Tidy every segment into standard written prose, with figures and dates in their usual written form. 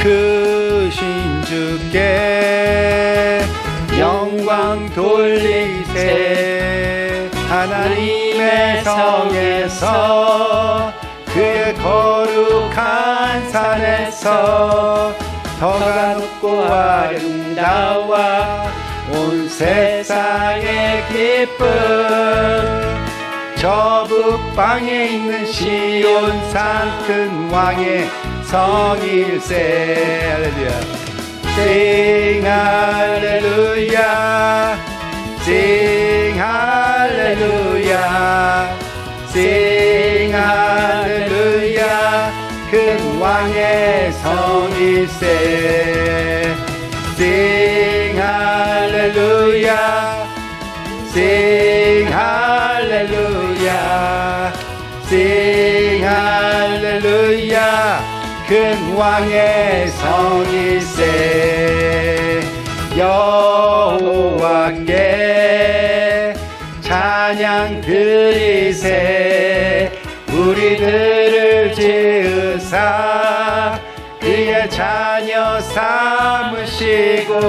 크신 주께 영광 돌리세. 하나님의 성에서 그의 거룩한 산에서 더가 높고 아름다워 온 세상의 기쁨. 저 북방에 있는 시온산 큰 왕의 성일세. 할렐루야. Sing 할렐루야. Sing 할렐루야. Sing 할렐루야. 큰 왕의 성일세. Sing 할렐루야. Sing 할렐루야. Sing 할렐루야. 큰 왕의 성일세. 여호와께 찬양 드리세. 우리들을 지으사 그의 자녀 삼으시고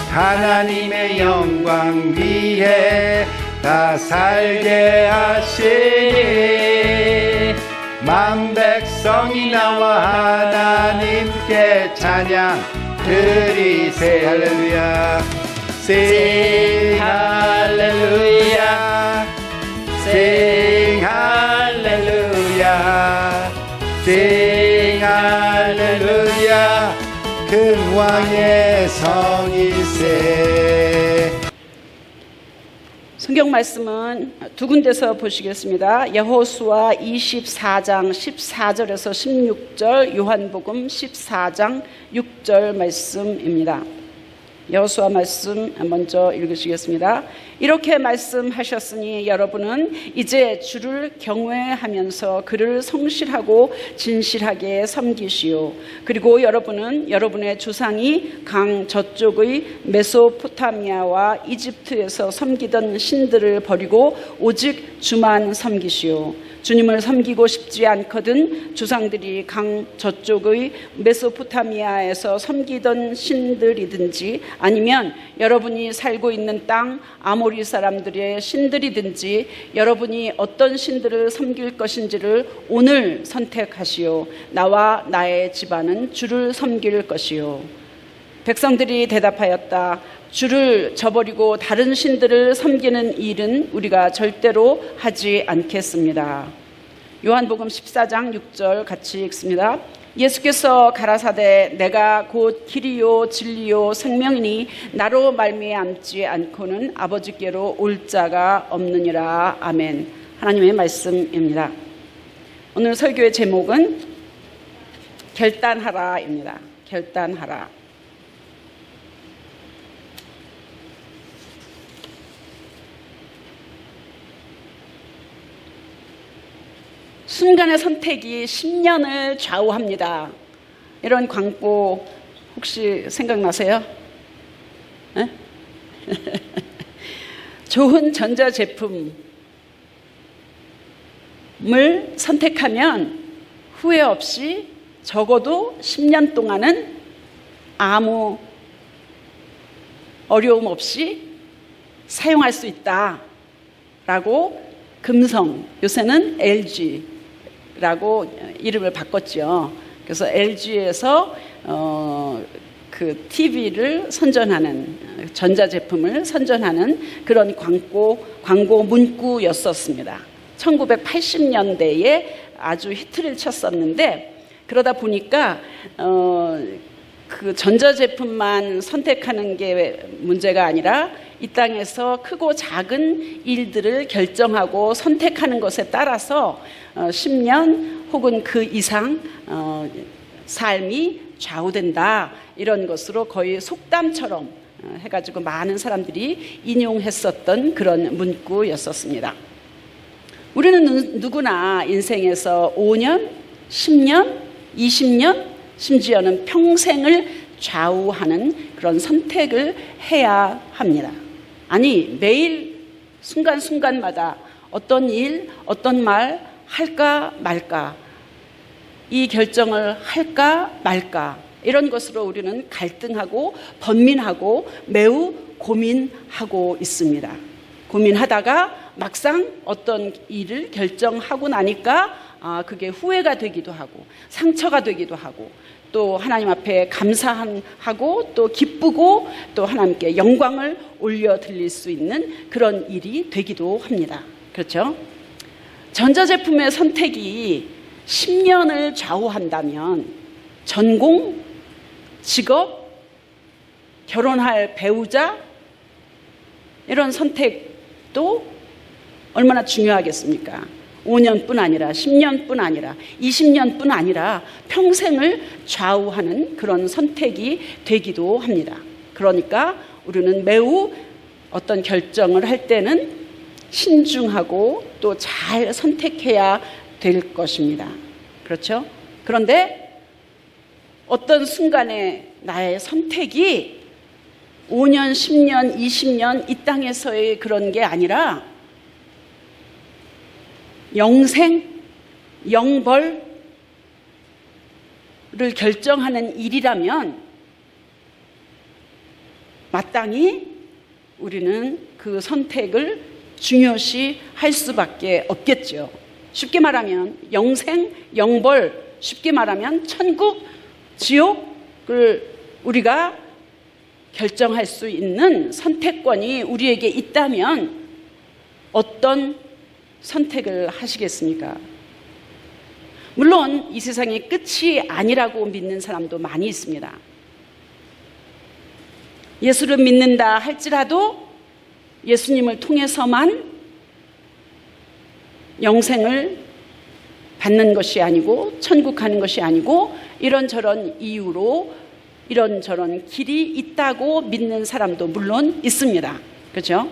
하나님의 영광 위에 다 살게 하시니 만 백성이 나와 하나님께 찬양 드리세. 할렐루야. Sing 할렐루야. Sing 할렐루야. Sing 할렐루야. 큰 왕의 성일세. 성경 말씀은 두 군데서 보시겠습니다. 여호수아 24장 14절에서 16절, 요한복음 14장 6절 말씀입니다. 여호수아 말씀 먼저 읽으시겠습니다. 이렇게 말씀하셨으니 여러분은 이제 주를 경외하면서 그를 성실하고 진실하게 섬기시오. 그리고 여러분은 여러분의 조상이 강 저쪽의 메소포타미아와 이집트에서 섬기던 신들을 버리고 오직 주만 섬기시오. 주님을 섬기고 싶지 않거든 조상들이 강 저쪽의 메소포타미아에서 섬기던 신들이든지 아니면 여러분이 살고 있는 땅 아모리 사람들의 신들이든지 여러분이 어떤 신들을 섬길 것인지를 오늘 선택하시오. 나와 나의 집안은 주를 섬길 것이오. 백성들이 대답하였다. 주를 저버리고 다른 신들을 섬기는 일은 우리가 절대로 하지 않겠습니다. 요한복음 14장 6절 같이 읽습니다. 예수께서 가라사대 내가 곧 길이요 진리요 생명이니 나로 말미암지 않고는 아버지께로 올 자가 없느니라. 아멘. 하나님의 말씀입니다. 오늘 설교의 제목은 결단하라입니다. 결단하라. 순간의 선택이 10년을 좌우합니다. 이런 광고 혹시 생각나세요? 네? 좋은 전자제품을 선택하면 후회 없이 적어도 10년 동안은 아무 어려움 없이 사용할 수 있다라고 금성, 요새는 LG라고 이름을 바꿨죠. 그래서 LG에서 그 TV를 선전하는, 전자제품을 선전하는 그런 광고 문구였었습니다. 1980년대에 아주 히트를 쳤었는데, 그러다 보니까 그 전자제품만 선택하는 게 문제가 아니라 이 땅에서 크고 작은 일들을 결정하고 선택하는 것에 따라서 10년 혹은 그 이상 삶이 좌우된다, 이런 것으로 거의 속담처럼 해가지고 많은 사람들이 인용했었던 그런 문구였었습니다. 우리는 누구나 인생에서 5년, 10년, 20년, 심지어는 평생을 좌우하는 그런 선택을 해야 합니다. 아니, 매일 순간순간마다 어떤 일, 어떤 말 할까 말까, 이 결정을 할까 말까, 이런 것으로 우리는 갈등하고 번민하고 매우 고민하고 있습니다. 고민하다가 막상 어떤 일을 결정하고 나니까 그게 후회가 되기도 하고 상처가 되기도 하고 또 하나님 앞에 감사하고 또 기쁘고 또 하나님께 영광을 올려 드릴 수 있는 그런 일이 되기도 합니다. 그렇죠? 전자제품의 선택이 10년을 좌우한다면 전공, 직업, 결혼할 배우자 이런 선택도 얼마나 중요하겠습니까? 5년뿐 아니라 10년뿐 아니라 20년뿐 아니라 평생을 좌우하는 그런 선택이 되기도 합니다. 그러니까 우리는 매우 어떤 결정을 할 때는 신중하고 또 잘 선택해야 될 것입니다. 그렇죠? 그런데 어떤 순간에 나의 선택이 5년, 10년, 20년 이 땅에서의 그런 게 아니라 영생, 영벌을 결정하는 일이라면 마땅히 우리는 그 선택을 중요시 할 수밖에 없겠죠. 쉽게 말하면 영생, 영벌, 쉽게 말하면 천국, 지옥을 우리가 결정할 수 있는 선택권이 우리에게 있다면 어떤 선택을 하시겠습니까? 물론 이 세상이 끝이 아니라고 믿는 사람도 많이 있습니다. 예수를 믿는다 할지라도 예수님을 통해서만 영생을 받는 것이 아니고 천국 가는 것이 아니고 이런저런 이유로 이런저런 길이 있다고 믿는 사람도 물론 있습니다. 그렇죠?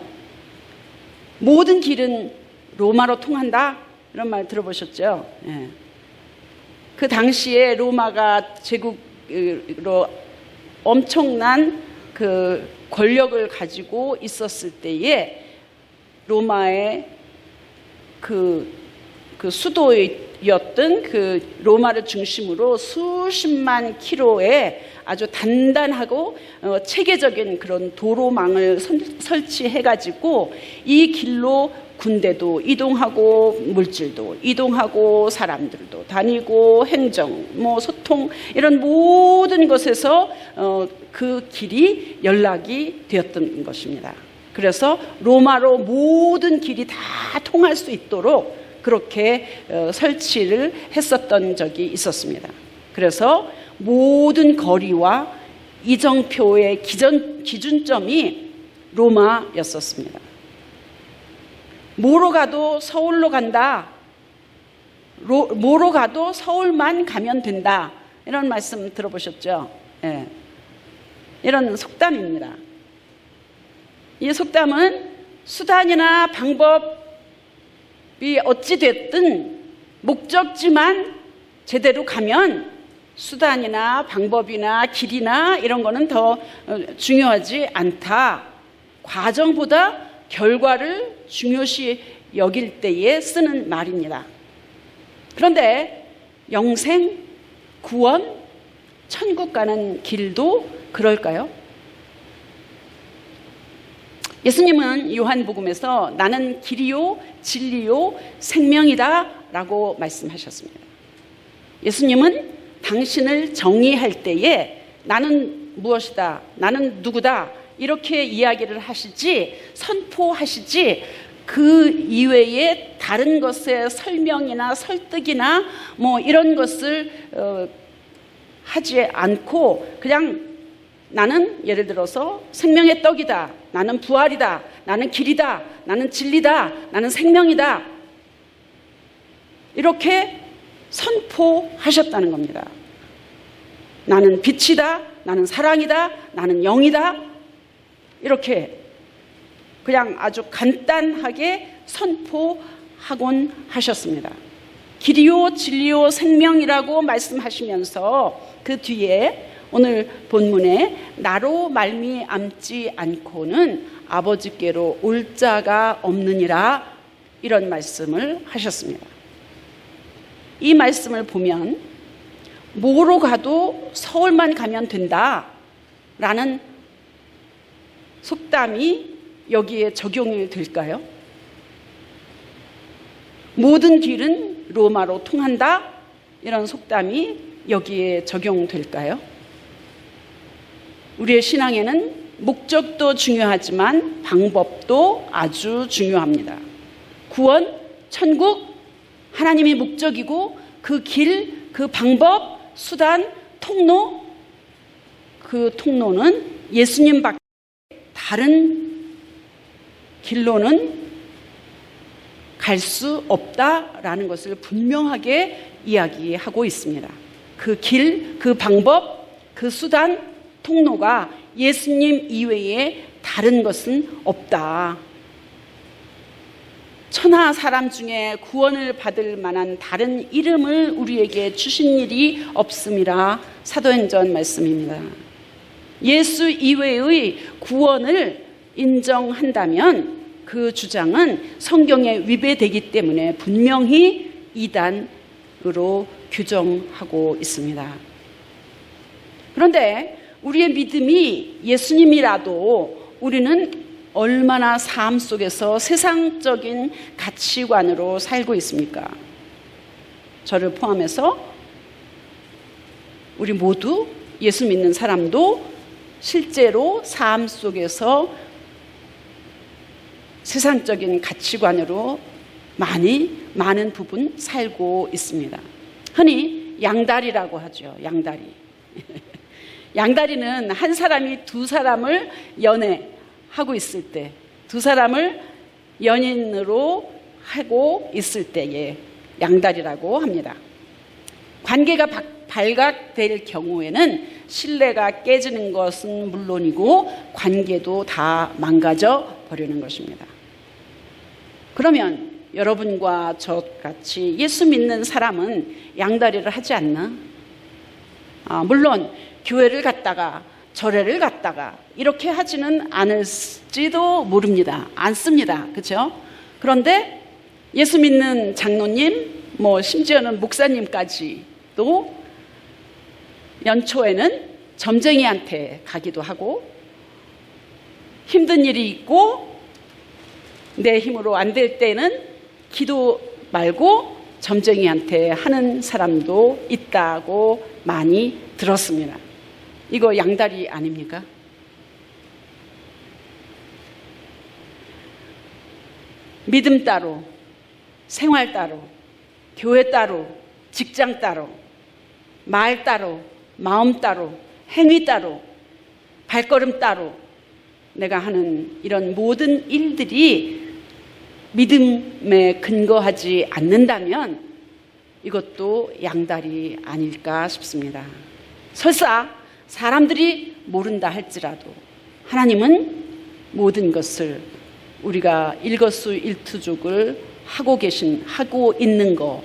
모든 길은 로마로 통한다 이런 말 들어보셨죠? 예. 그 당시에 로마가 제국으로 엄청난 그 권력을 가지고 있었을 때에 로마의 그 수도였던 그 로마를 중심으로 수십만 킬로의 아주 단단하고 체계적인 그런 도로망을 설치해가지고 이 길로 군대도 이동하고 물질도 이동하고 사람들도 다니고 행정, 소통 이런 모든 것에서 그 길이 연락이 되었던 것입니다. 그래서 로마로 모든 길이 다 통할 수 있도록 그렇게 설치를 했었던 적이 있었습니다. 그래서 모든 거리와 이정표의 기준점이 로마였었습니다. 뭐로 가도 서울로 간다. 뭐로 가도 서울만 가면 된다. 이런 말씀 들어보셨죠? 예. 이런 속담입니다. 이 속담은 수단이나 방법이 어찌됐든 목적지만 제대로 가면 수단이나 방법이나 길이나 이런 거는 더 중요하지 않다. 과정보다 결과를 중요시 여길 때에 쓰는 말입니다. 그런데 영생, 구원, 천국 가는 길도 그럴까요? 예수님은 요한복음에서 나는 길이요 진리요 생명이다 라고 말씀하셨습니다. 예수님은 당신을 정의할 때에 나는 무엇이다, 나는 누구다 이렇게 이야기를 하시지 선포하시지 그 이외에 다른 것의 설명이나 설득이나 이런 것을 하지 않고 그냥 나는 예를 들어서 생명의 떡이다, 나는 부활이다, 나는 길이다, 나는 진리다, 나는 생명이다 이렇게 선포하셨다는 겁니다. 나는 빛이다, 나는 사랑이다, 나는 영이다 이렇게 그냥 아주 간단하게 선포하곤 하셨습니다. 길이요 진리요 생명이라고 말씀하시면서 그 뒤에 오늘 본문에 나로 말미암지 않고는 아버지께로 올 자가 없느니라 이런 말씀을 하셨습니다. 이 말씀을 보면 뭐로 가도 서울만 가면 된다라는 속담이 여기에 적용이 될까요? 모든 길은 로마로 통한다, 이런 속담이 여기에 적용될까요? 우리의 신앙에는 목적도 중요하지만 방법도 아주 중요합니다. 구원, 천국, 하나님이 목적이고 그 길, 그 방법, 수단, 통로, 그 통로는 예수님밖에 다른 길로는 갈 수 없다라는 것을 분명하게 이야기하고 있습니다. 그 길, 그 방법, 그 수단, 통로가 예수님 이외에 다른 것은 없다. 천하 사람 중에 구원을 받을 만한 다른 이름을 우리에게 주신 일이 없음이라 사도행전 말씀입니다. 예수 이외의 구원을 인정한다면 그 주장은 성경에 위배되기 때문에 분명히 이단으로 규정하고 있습니다. 그런데 우리의 믿음이 예수님이라도 우리는 얼마나 삶 속에서 세상적인 가치관으로 살고 있습니까? 저를 포함해서 우리 모두 예수 믿는 사람도 실제로 삶 속에서 세상적인 가치관으로 많은 부분 살고 있습니다. 흔히 양다리라고 하죠. 양다리. 양다리는 한 사람이 두 사람을 연애하고 있을 때, 두 사람을 연인으로 하고 있을 때에 양다리라고 합니다. 관계가 발각될 경우에는 신뢰가 깨지는 것은 물론이고 관계도 다 망가져 버리는 것입니다. 그러면 여러분과 저같이 예수 믿는 사람은 양다리를 하지 않나? 물론 교회를 갔다가 절에를 갔다가 이렇게 하지는 않을지도 모릅니다. 않습니다. 그렇죠? 그런데 예수 믿는 장로님, 심지어는 목사님까지도 연초에는 점쟁이한테 가기도 하고, 힘든 일이 있고 내 힘으로 안 될 때는 기도 말고 점쟁이한테 하는 사람도 있다고 많이 들었습니다. 이거 양다리 아닙니까? 믿음 따로, 생활 따로, 교회 따로, 직장 따로, 말 따로, 마음 따로, 행위 따로, 발걸음 따로 내가 하는 이런 모든 일들이 믿음에 근거하지 않는다면 이것도 양다리 아닐까 싶습니다. 설사 사람들이 모른다 할지라도 하나님은 모든 것을 우리가 일거수일투족을 하고 있는 거,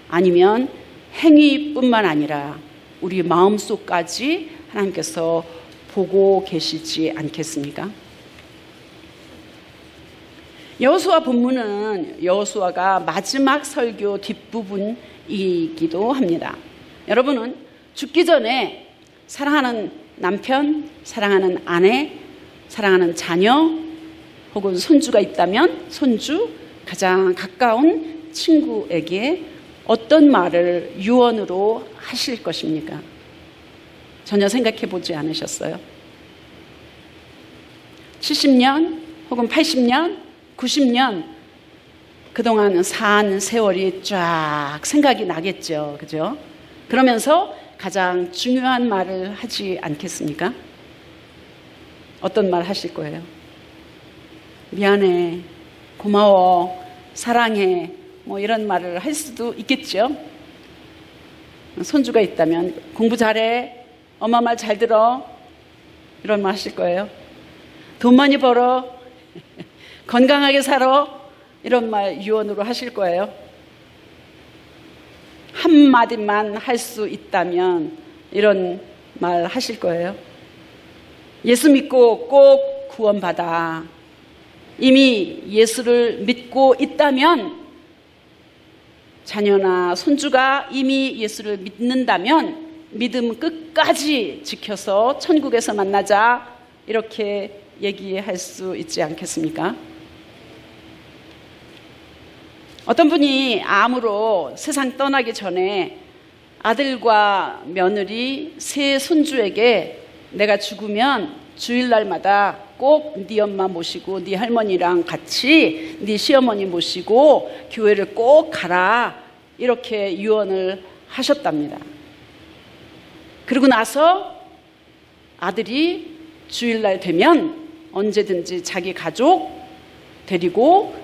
아니면 행위뿐만 아니라 우리 마음속까지 하나님께서 보고 계시지 않겠습니까? 여호수아 본문은 여호수아가 마지막 설교 뒷부분이기도 합니다. 여러분은 죽기 전에 사랑하는 남편, 사랑하는 아내, 사랑하는 자녀 혹은 손주가 있다면 손주, 가장 가까운 친구에게 어떤 말을 유언으로 하실 것입니까? 전혀 생각해 보지 않으셨어요? 70년 혹은 80년, 90년 그동안 산 세월이 쫙 생각이 나겠죠. 그죠? 그러면서 가장 중요한 말을 하지 않겠습니까? 어떤 말 하실 거예요? 미안해, 고마워, 사랑해, 이런 말을 할 수도 있겠죠. 손주가 있다면 공부 잘해, 엄마 말 잘 들어, 이런 말 하실 거예요. 돈 많이 벌어, 건강하게 살아, 이런 말 유언으로 하실 거예요. 한마디만 할 수 있다면 이런 말 하실 거예요. 예수 믿고 꼭 구원받아. 이미 예수를 믿고 있다면, 자녀나 손주가 이미 예수를 믿는다면 믿음 끝까지 지켜서 천국에서 만나자, 이렇게 얘기할 수 있지 않겠습니까? 어떤 분이 암으로 세상 떠나기 전에 아들과 며느리, 세 손주에게 내가 죽으면 주일날마다 꼭 네 엄마 모시고 네 할머니랑 같이 네 시어머니 모시고 교회를 꼭 가라, 이렇게 유언을 하셨답니다. 그리고 나서 아들이 주일날 되면 언제든지 자기 가족 데리고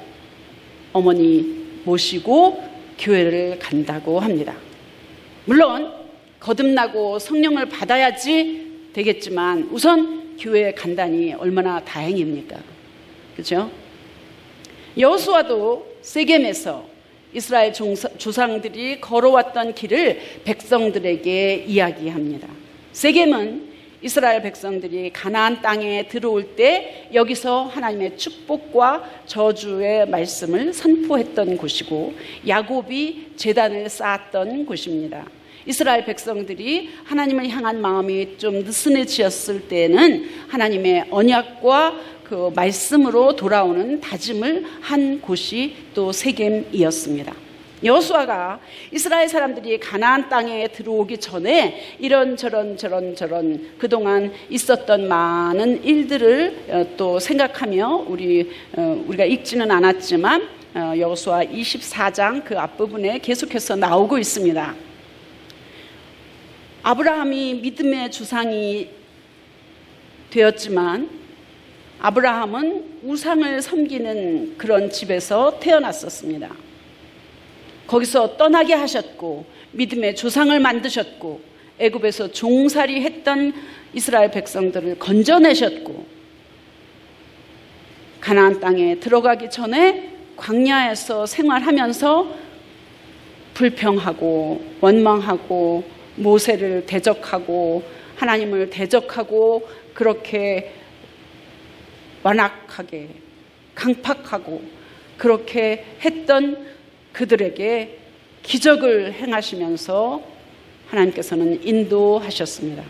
어머니 모시고 교회를 간다고 합니다. 물론 거듭나고 성령을 받아야지 되겠지만 우선 교회에 간다니 얼마나 다행입니까? 그렇죠? 여호수아도 세겜에서 이스라엘 조상들이 걸어왔던 길을 백성들에게 이야기합니다. 세겜은 이스라엘 백성들이 가나안 땅에 들어올 때 여기서 하나님의 축복과 저주의 말씀을 선포했던 곳이고 야곱이 제단을 쌓았던 곳입니다. 이스라엘 백성들이 하나님을 향한 마음이 좀 느슨해지었을 때는 하나님의 언약과 그 말씀으로 돌아오는 다짐을 한 곳이 또 세겜이었습니다. 여호수아가 이스라엘 사람들이 가나안 땅에 들어오기 전에 이런저런 그동안 있었던 많은 일들을 또 생각하며 우리가 읽지는 않았지만 여호수아 24장 그 앞부분에 계속해서 나오고 있습니다. 아브라함이 믿음의 주상이 되었지만 아브라함은 우상을 섬기는 그런 집에서 태어났었습니다. 거기서 떠나게 하셨고 믿음의 조상을 만드셨고 애굽에서 종살이 했던 이스라엘 백성들을 건져내셨고 가나안 땅에 들어가기 전에 광야에서 생활하면서 불평하고 원망하고 모세를 대적하고 하나님을 대적하고 그렇게 완악하게 강팍하고 그렇게 했던 그들에게 기적을 행하시면서 하나님께서는 인도하셨습니다.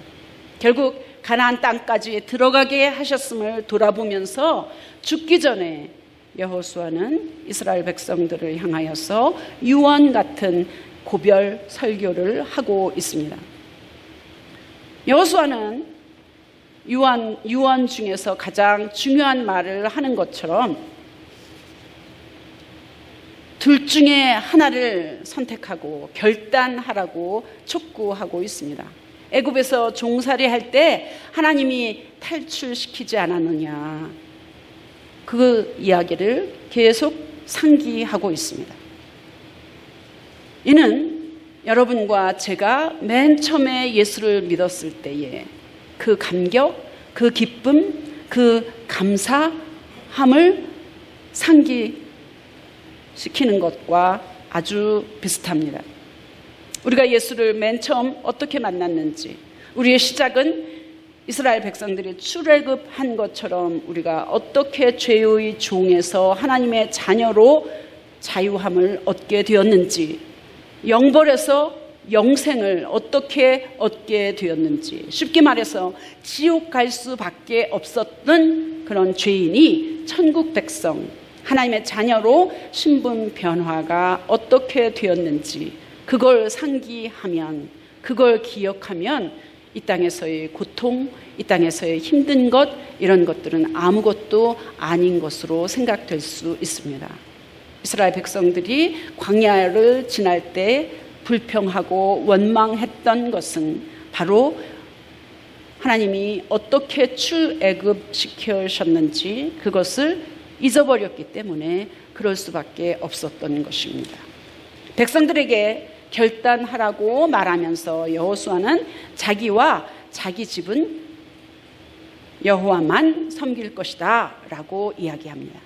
결국 가나안 땅까지 들어가게 하셨음을 돌아보면서 죽기 전에 여호수아는 이스라엘 백성들을 향하여서 유언 같은 고별 설교를 하고 있습니다. 여호수아는 유언 중에서 가장 중요한 말을 하는 것처럼 둘 중에 하나를 선택하고 결단하라고 촉구하고 있습니다. 애굽에서 종살이 할 때 하나님이 탈출시키지 않았느냐, 그 이야기를 계속 상기하고 있습니다. 이는 여러분과 제가 맨 처음에 예수를 믿었을 때에 그 감격, 그 기쁨, 그 감사함을 상기시키는 것과 아주 비슷합니다. 우리가 예수를 맨 처음 어떻게 만났는지, 우리의 시작은 이스라엘 백성들이 출애굽한 것처럼 우리가 어떻게 죄의 종에서 하나님의 자녀로 자유함을 얻게 되었는지, 영벌에서 영생을 어떻게 얻게 되었는지, 쉽게 말해서 지옥 갈 수밖에 없었던 그런 죄인이 천국 백성, 하나님의 자녀로 신분 변화가 어떻게 되었는지, 그걸 상기하면, 그걸 기억하면 이 땅에서의 고통, 이 땅에서의 힘든 것, 이런 것들은 아무것도 아닌 것으로 생각될 수 있습니다. 이스라엘 백성들이 광야를 지날 때 불평하고 원망했던 것은 바로 하나님이 어떻게 출애굽시키셨는지 그것을 잊어버렸기 때문에 그럴 수밖에 없었던 것입니다. 백성들에게 결단하라고 말하면서 여호수아는 자기와 자기 집은 여호와만 섬길 것이다 라고 이야기합니다.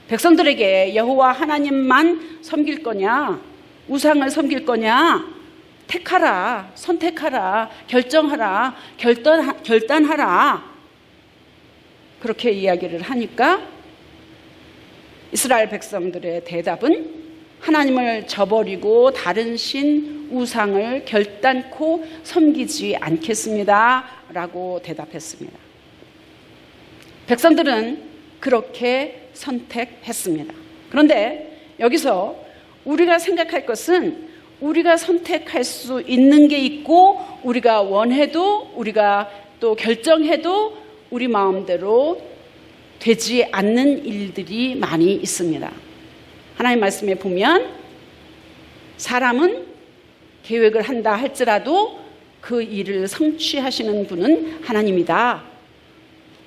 백성들에게 여호와 하나님만 섬길 거냐, 우상을 섬길 거냐, 택하라, 선택하라, 결정하라, 결단하라, 그렇게 이야기를 하니까 이스라엘 백성들의 대답은 하나님을 저버리고 다른 신 우상을 결단코 섬기지 않겠습니다 라고 대답했습니다. 백성들은 그렇게 선택했습니다. 그런데 여기서 우리가 생각할 것은 우리가 선택할 수 있는 게 있고 우리가 원해도 우리가 또 결정해도 우리 마음대로 되지 않는 일들이 많이 있습니다. 하나님 말씀에 보면 사람은 계획을 한다 할지라도 그 일을 성취하시는 분은 하나님이다.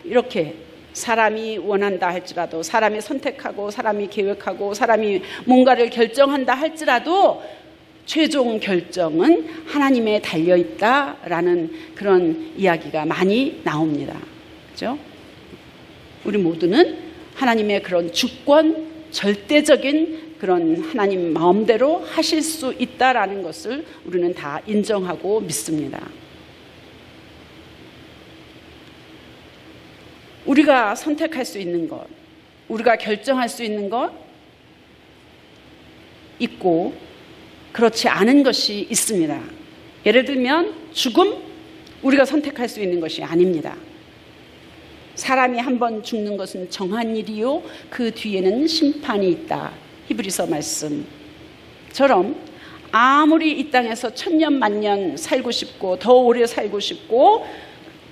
이렇게 사람이 원한다 할지라도, 사람이 선택하고 사람이 계획하고 사람이 뭔가를 결정한다 할지라도 최종 결정은 하나님에 달려있다라는 그런 이야기가 많이 나옵니다. 그렇죠? 우리 모두는 하나님의 그런 주권, 절대적인 그런 하나님 마음대로 하실 수 있다라는 것을 우리는 다 인정하고 믿습니다. 우리가 선택할 수 있는 것, 우리가 결정할 수 있는 것 있고 그렇지 않은 것이 있습니다. 예를 들면 죽음, 우리가 선택할 수 있는 것이 아닙니다. 사람이 한 번 죽는 것은 정한 일이요 그 뒤에는 심판이 있다. 히브리서 말씀처럼 아무리 이 땅에서 천년 만년 살고 싶고 더 오래 살고 싶고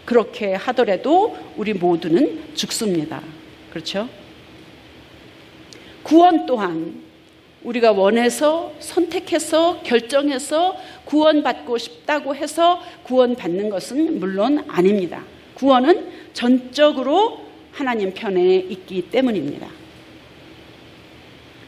그렇게 하더라도 우리 모두는 죽습니다. 그렇죠? 구원 또한 우리가 원해서 선택해서 결정해서 구원받고 싶다고 해서 구원받는 것은 물론 아닙니다. 구원은 전적으로 하나님 편에 있기 때문입니다.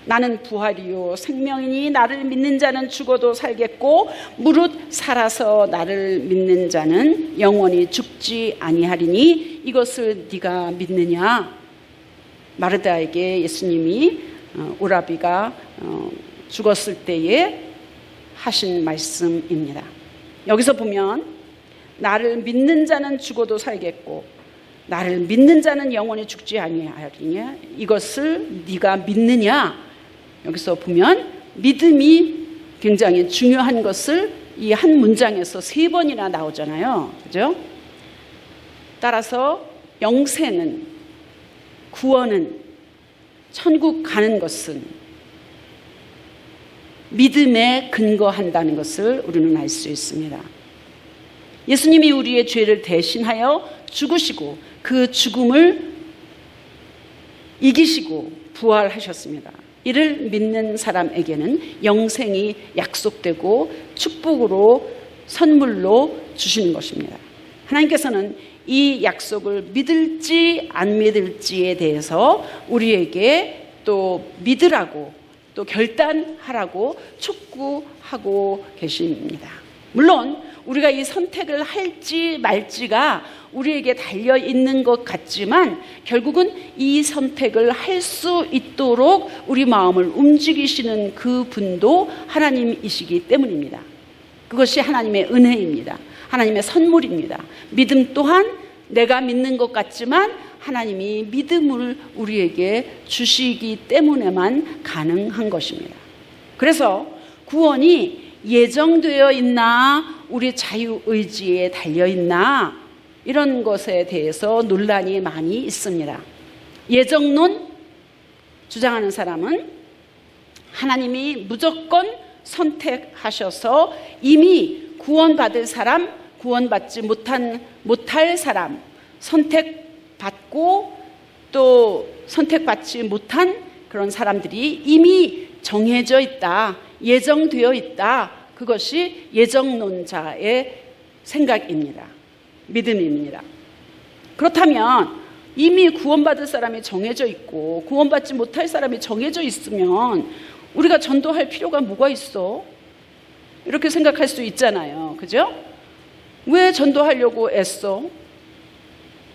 나는 부활이요 생명이니 나를 믿는 자는 죽어도 살겠고 무릇 살아서 나를 믿는 자는 영원히 죽지 아니하리니 이것을 네가 믿느냐? 마르다에게 예수님이 오라비가 죽었을 때에 하신 말씀입니다. 여기서 보면 나를 믿는 자는 죽어도 살겠고 나를 믿는 자는 영원히 죽지 아니하리냐? 이것을 네가 믿느냐? 여기서 보면 믿음이 굉장히 중요한 것을 이 한 문장에서 3번이나 나오잖아요. 그죠? 따라서 영생은, 구원은, 천국 가는 것은 믿음에 근거한다는 것을 우리는 알 수 있습니다. 예수님이 우리의 죄를 대신하여 죽으시고 그 죽음을 이기시고 부활하셨습니다. 이를 믿는 사람에게는 영생이 약속되고 축복으로 선물로 주시는 것입니다. 하나님께서는 이 약속을 믿을지 안 믿을지에 대해서 우리에게 또 믿으라고 또 결단하라고 촉구하고 계십니다. 물론 우리가 이 선택을 할지 말지가 우리에게 달려있는 것 같지만 결국은 이 선택을 할 수 있도록 우리 마음을 움직이시는 그 분도 하나님이시기 때문입니다. 그것이 하나님의 은혜입니다. 하나님의 선물입니다. 믿음 또한 내가 믿는 것 같지만 하나님이 믿음을 우리에게 주시기 때문에만 가능한 것입니다. 그래서 구원이 예정되어 있나 우리 자유의지에 달려있나 이런 것에 대해서 논란이 많이 있습니다. 예정론 주장하는 사람은 하나님이 무조건 선택하셔서 이미 구원받을 사람, 구원받지 못할 사람, 선택받고 또 선택받지 못한 그런 사람들이 이미 정해져 있다, 예정되어 있다. 그것이 예정론자의 생각입니다. 믿음입니다. 그렇다면 이미 구원받을 사람이 정해져 있고 구원받지 못할 사람이 정해져 있으면 우리가 전도할 필요가 뭐가 있어? 이렇게 생각할 수 있잖아요. 그죠? 왜 전도하려고 애써?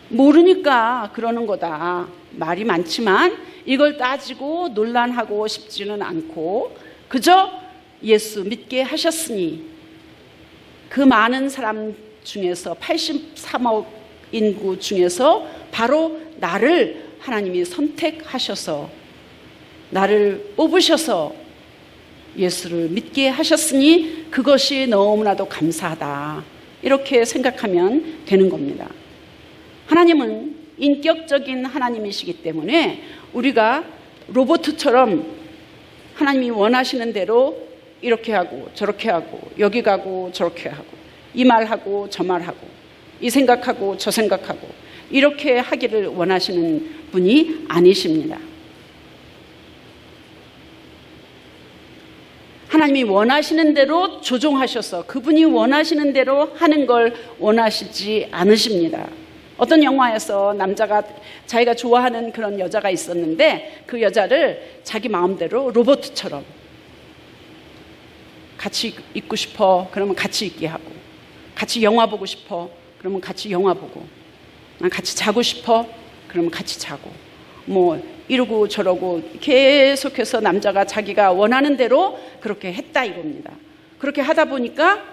모르니까 그러는 거다. 말이 많지만 이걸 따지고 논란하고 싶지는 않고 그저 예수 믿게 하셨으니 그 많은 사람 중에서 83억 인구 중에서 바로 나를 하나님이 선택하셔서 나를 뽑으셔서 예수를 믿게 하셨으니 그것이 너무나도 감사하다. 이렇게 생각하면 되는 겁니다. 하나님은 인격적인 하나님이시기 때문에 우리가 로봇처럼 하나님이 원하시는 대로 이렇게 하고 저렇게 하고 여기 가고 저렇게 하고 이 말하고 저 말하고 이 생각하고 저 생각하고 이렇게 하기를 원하시는 분이 아니십니다. 하나님이 원하시는 대로 조종하셔서 그분이 원하시는 대로 하는 걸 원하시지 않으십니다. 어떤 영화에서 남자가 자기가 좋아하는 그런 여자가 있었는데 그 여자를 자기 마음대로 로봇처럼 같이 있고 싶어 그러면 같이 있게 하고, 같이 영화 보고 싶어 그러면 같이 영화 보고, 난 같이 자고 싶어 그러면 같이 자고, 뭐 이러고 저러고 계속해서 남자가 자기가 원하는 대로 그렇게 했다 이겁니다. 그렇게 하다 보니까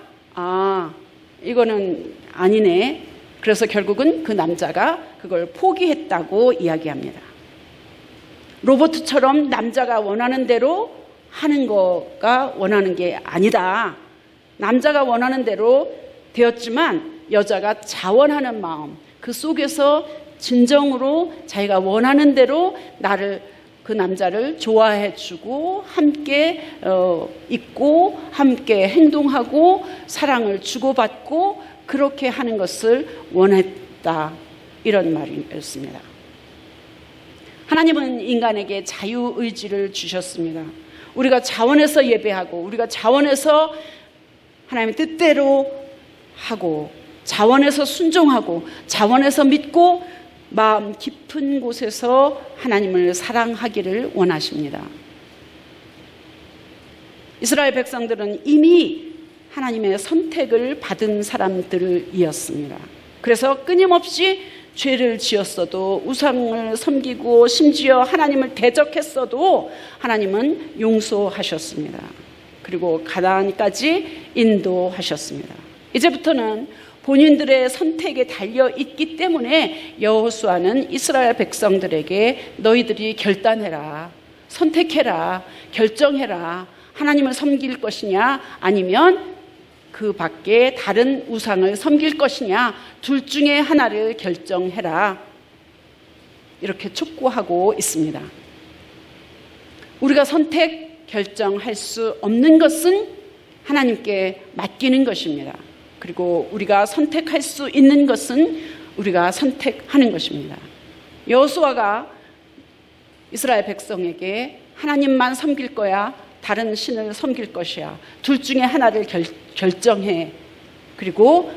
이거는 아니네. 그래서 결국은 그 남자가 그걸 포기했다고 이야기합니다. 로봇처럼 남자가 원하는 대로 하는 거가 원하는 게 아니다. 남자가 원하는 대로 되었지만 여자가 자원하는 마음, 그 속에서 진정으로 자기가 원하는 대로 그 남자를 좋아해주고 함께 있고 함께 행동하고 사랑을 주고받고 그렇게 하는 것을 원했다, 이런 말이었습니다. 하나님은 인간에게 자유의지를 주셨습니다. 우리가 자원해서 예배하고 우리가 자원해서 하나님의 뜻대로 하고 자원해서 순종하고 자원해서 믿고 마음 깊은 곳에서 하나님을 사랑하기를 원하십니다. 이스라엘 백성들은 이미 하나님의 선택을 받은 사람들이었습니다. 그래서 끊임없이 죄를 지었어도 우상을 섬기고 심지어 하나님을 대적했어도 하나님은 용서하셨습니다. 그리고 가나안까지 인도하셨습니다. 이제부터는 본인들의 선택에 달려 있기 때문에 여호수아는 이스라엘 백성들에게 너희들이 결단해라, 선택해라, 결정해라. 하나님을 섬길 것이냐 아니면 그 밖에 다른 우상을 섬길 것이냐, 둘 중에 하나를 결정해라, 이렇게 촉구하고 있습니다. 우리가 선택, 결정할 수 없는 것은 하나님께 맡기는 것입니다. 그리고 우리가 선택할 수 있는 것은 우리가 선택하는 것입니다. 여호수아가 이스라엘 백성에게 하나님만 섬길 거야, 다른 신을 섬길 것이야, 둘 중에 하나를 결정해. 그리고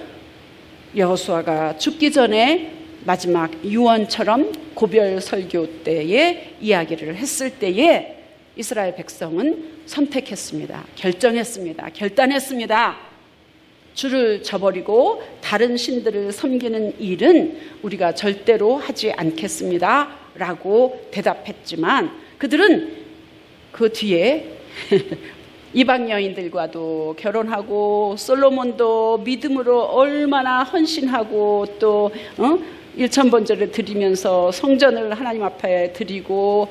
여호수아가 죽기 전에 마지막 유언처럼 고별 설교 때에 이야기를 했을 때에 이스라엘 백성은 선택했습니다. 결정했습니다. 결단했습니다. 주를 저버리고 다른 신들을 섬기는 일은 우리가 절대로 하지 않겠습니다 라고 대답했지만 그들은 그 뒤에 이방 여인들과도 결혼하고 솔로몬도 믿음으로 얼마나 헌신하고 또 일천번제를 드리면서 성전을 하나님 앞에 드리고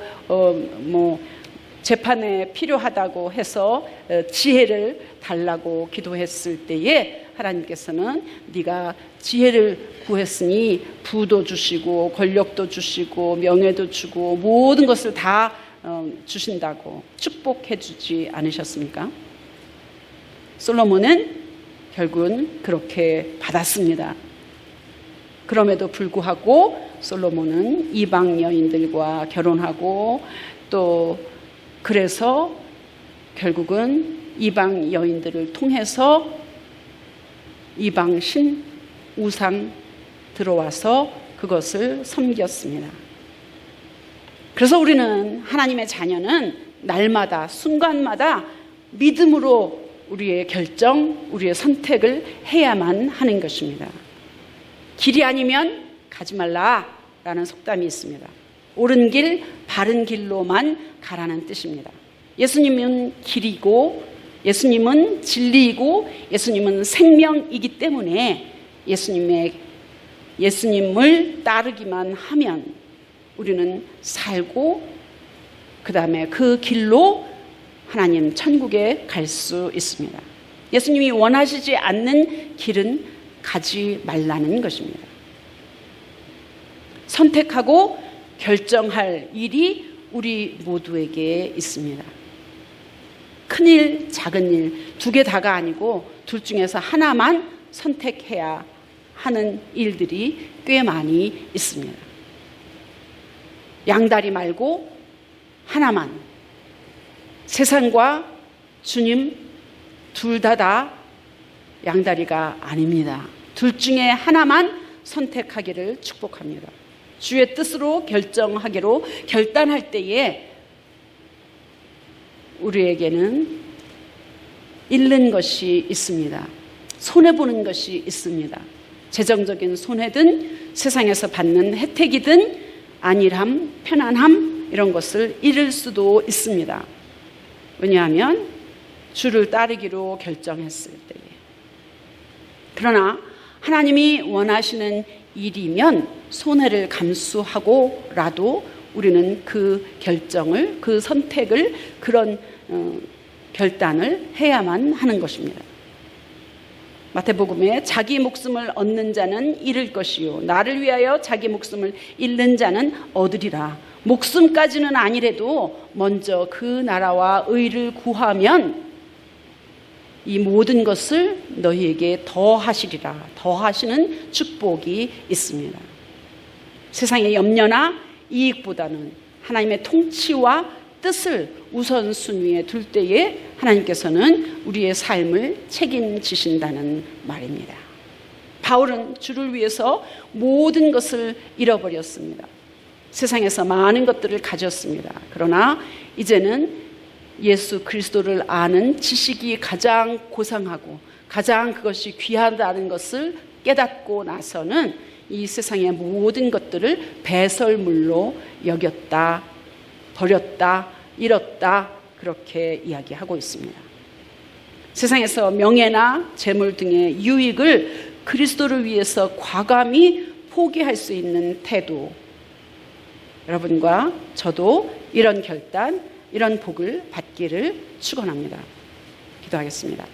재판에 필요하다고 해서 지혜를 달라고 기도했을 때에 하나님께서는 네가 지혜를 구했으니 부도 주시고 권력도 주시고 명예도 주고 모든 것을 다 주신다고 축복해 주지 않으셨습니까? 솔로몬은 결국은 그렇게 받았습니다. 그럼에도 불구하고 솔로몬은 이방 여인들과 결혼하고 또 그래서 결국은 이방 여인들을 통해서 이방 신 우상 들어와서 그것을 섬겼습니다. 그래서 우리는 하나님의 자녀는 날마다 순간마다 믿음으로 우리의 결정, 우리의 선택을 해야만 하는 것입니다. 길이 아니면 가지 말라라는 속담이 있습니다. 옳은 길, 바른 길로만 가라는 뜻입니다. 예수님은 길이고 예수님은 진리이고 예수님은 생명이기 때문에 예수님을 따르기만 하면 우리는 살고 그 다음에 그 길로 하나님 천국에 갈 수 있습니다. 예수님이 원하시지 않는 길은 가지 말라는 것입니다. 선택하고 결정할 일이 우리 모두에게 있습니다. 큰 일, 작은 일, 두 개 다가 아니고 둘 중에서 하나만 선택해야 하는 일들이 꽤 많이 있습니다. 양다리 말고 하나만. 세상과 주님 둘 다 양다리가 아닙니다. 둘 중에 하나만 선택하기를 축복합니다. 주의 뜻으로 결정하기로 결단할 때에 우리에게는 잃는 것이 있습니다. 손해보는 것이 있습니다. 재정적인 손해든 세상에서 받는 혜택이든 안일함, 편안함 이런 것을 잃을 수도 있습니다. 왜냐하면 주를 따르기로 결정했을 때에. 그러나 하나님이 원하시는 일이면 손해를 감수하고라도 우리는 그 결정을, 그 선택을, 그런 결단을 해야만 하는 것입니다. 마태복음에 자기 목숨을 얻는 자는 잃을 것이요 나를 위하여 자기 목숨을 잃는 자는 얻으리라. 목숨까지는 아니래도 먼저 그 나라와 의를 구하면 이 모든 것을 너희에게 더하시리라. 더하시는 축복이 있습니다. 세상의 염려나 이익보다는 하나님의 통치와 뜻을 우선순위에 둘 때에 하나님께서는 우리의 삶을 책임지신다는 말입니다. 바울은 주를 위해서 모든 것을 잃어버렸습니다. 세상에서 많은 것들을 가졌습니다. 그러나 이제는 예수 그리스도를 아는 지식이 가장 고상하고 가장 그것이 귀하다는 것을 깨닫고 나서는 이 세상의 모든 것들을 배설물로 여겼다, 버렸다, 잃었다 그렇게 이야기하고 있습니다. 세상에서 명예나 재물 등의 유익을 그리스도를 위해서 과감히 포기할 수 있는 태도, 여러분과 저도 이런 결단, 이런 복을 받기를 축원합니다. 기도하겠습니다.